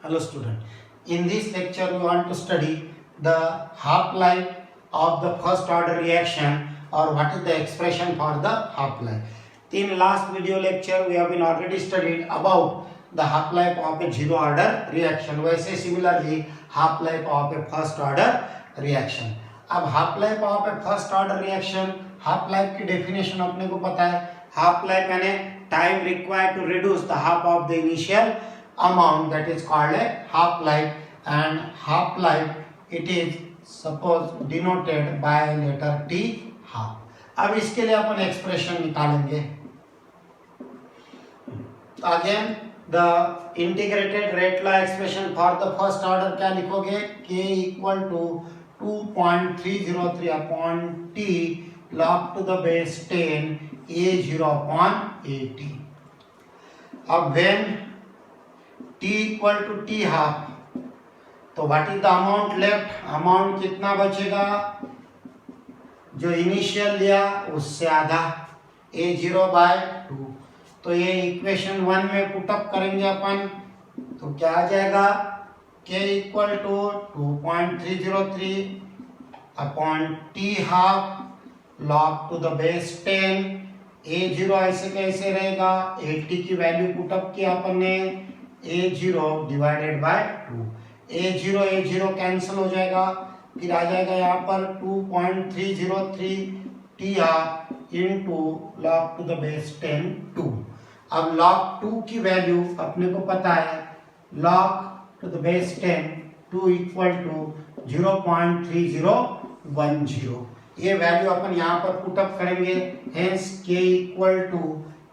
Hello student. In this lecture we want to study the half-life of the first order reaction or what is the expression for the half-life. In last video lecture we have been already studied about the half-life of a zero order reaction. वैसे similarly half-life of a first order reaction. अब half-life of a first order reaction, half-life की definition अपने को पता है. Half-life यानी time required to reduce the half of the initial amount, that is called a half-life, and half-life it is suppose denoted by letter T half. अब इसके लिए अपन एक्सप्रेशन निकालेंगे. Again the integrated rate law expression for the first order क्या लिखोगे? k equal to 2.303 upon t log to the base 10 a0 upon at. अब when t equal to t half, तो what is the amount left? Amount कितना बचेगा? जो initial लिया उससे आधा, a0 by 2. तो ये इक्वेशन 1 में पुटअप करेंगे अपन, तो क्या आ जाएगा? k equal to 2.303 upon t half log to the base 10 a0 ऐसे कैसे रहेगा? 80 की वैल्यू पुटअप किया अपन ने, a0 divided by 2. a0 cancel हो जाएगा, फिर आ जाएगा यहाँ पर 2.303 t into log to the base 10 2. अब log 2 की वैल्यू अपने को पता है, log to the base 10 2 equal to 0.3010. ये वैल्यू अपन यहाँ पर पुटअप करेंगे, हेंस k इक्वल टू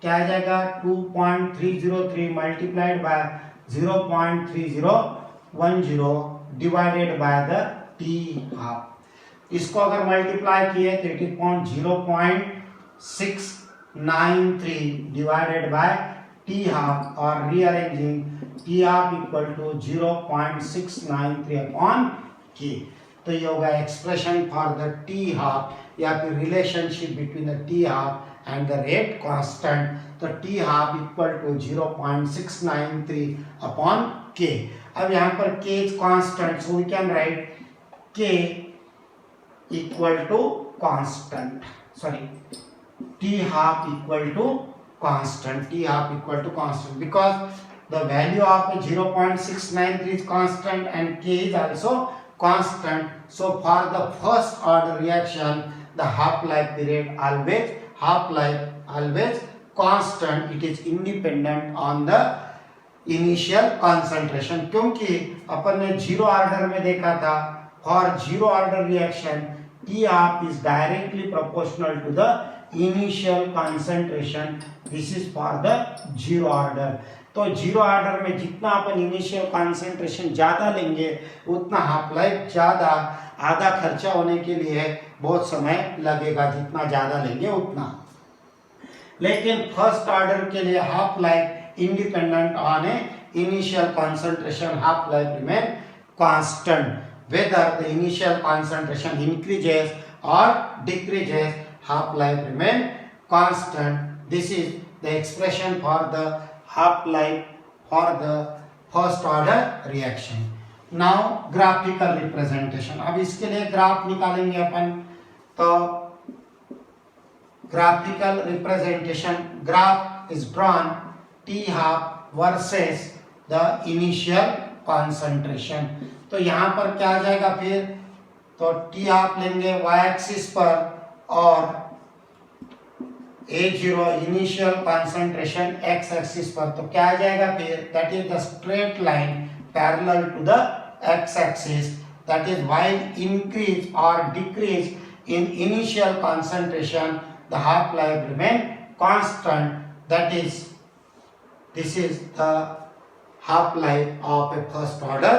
क्या आ जाएगा? 2.303 multiplied by 0.3010 divided by the t half. इसको अगर मल्टीप्लाई किए तो it is 0.693 divided by t half और rearranging t half equal to 0.693 upon k. तो ये होगा expression for the T half या फिर relationship between the T half and the rate constant. तो T half equal to 0.693 upon K. अब यहाँ पर K is constant, so we can right के equal to constant, sorry T half equal to constant, T half equal to constant because the value of 0.693 is constant and K is also constant. So for the first order reaction the half-life period always constant. It is independent on the initial concentration. क्योंकि अपन ने zero order में देखा था, for zero order reaction T half is directly proportional to the initial concentration. This is for the zero order. तो zero order में जितना अपन initial concentration ज्यादा लेंगे उतना हाफ लाइफ ज्यादा, आधा खर्चा होने के लिए बहुत समय लगेगा जितना ज्यादा लेंगे उतना. लेकिन फर्स्ट ऑर्डर के लिए half life independent on A initial concentration, half life remain constant whether the initial concentration increases or decreases, half life remain constant. This is the expression for the half-life for the first order reaction. Now graphical representation. अब इसके लिए graph निकालेंगे अपन. तो graphical representation, graph is drawn T half versus the initial concentration. तो यहाँ पर क्या आ जाएगा फिर? तो T half लेंगे y एक्सिस पर और A0 initial concentration x axis पर. तो क्या आ जाएगा फिर? That is the straight line parallel to the x axis. That is while increase और decrease in initial concentration the half life remain constant. That is this is the half life of a first order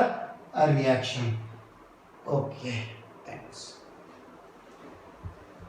reaction. Okay.